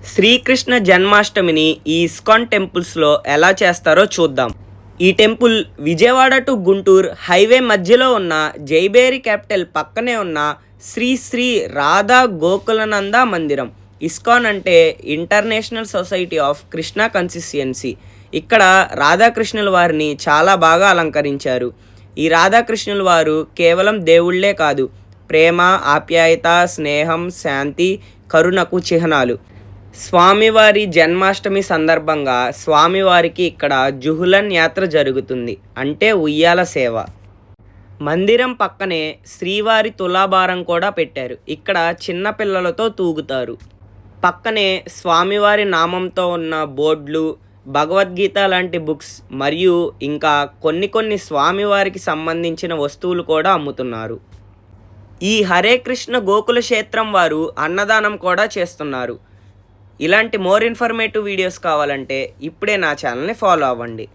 శ్రీకృష్ణ జన్మాష్టమిని ఈ ఇస్కాన్ టెంపుల్స్లో ఎలా చేస్తారో చూద్దాం. ఈ temple Vijayawada to Guntur highway మధ్యలో ఉన్న జైబేరి క్యాపిటల్ పక్కనే ఉన్న శ్రీ శ్రీ రాధా గోకులనంద మందిరం. ఇస్కాన్ అంటే international society of Krishna consistency. ఇక్కడ రాధాకృష్ణుల వారిని చాలా బాగా అలంకరించారు. ఈ రాధాకృష్ణుల వారు కేవలం దేవుళ్లే కాదు, ప్రేమ, ఆప్యాయత, స్నేహం, శాంతి, కరుణకు చిహ్నాలు. స్వామివారి జన్మాష్టమి సందర్భంగా స్వామివారికి ఇక్కడ జుహులన్ యాత్ర జరుగుతుంది, అంటే ఉయ్యాల సేవ. మందిరం పక్కనే శ్రీవారి తులాభారం కూడా పెట్టారు. ఇక్కడ చిన్న పిల్లలతో తూగుతారు. పక్కనే స్వామివారి నామంతో ఉన్న బోర్డులు, భగవద్గీత లాంటి బుక్స్ మరియు ఇంకా కొన్ని స్వామివారికి సంబంధించిన వస్తువులు కూడా అమ్ముతున్నారు. ఈ హరే కృష్ణ గోకుల క్షేత్రం వారు అన్నదానం కూడా చేస్తున్నారు. ఇలాంటి మోర్ ఇన్ఫర్మేటివ్ వీడియోస్ కావాలంటే ఇప్పుడే నా ఛానల్ని ఫాలో అవ్వండి.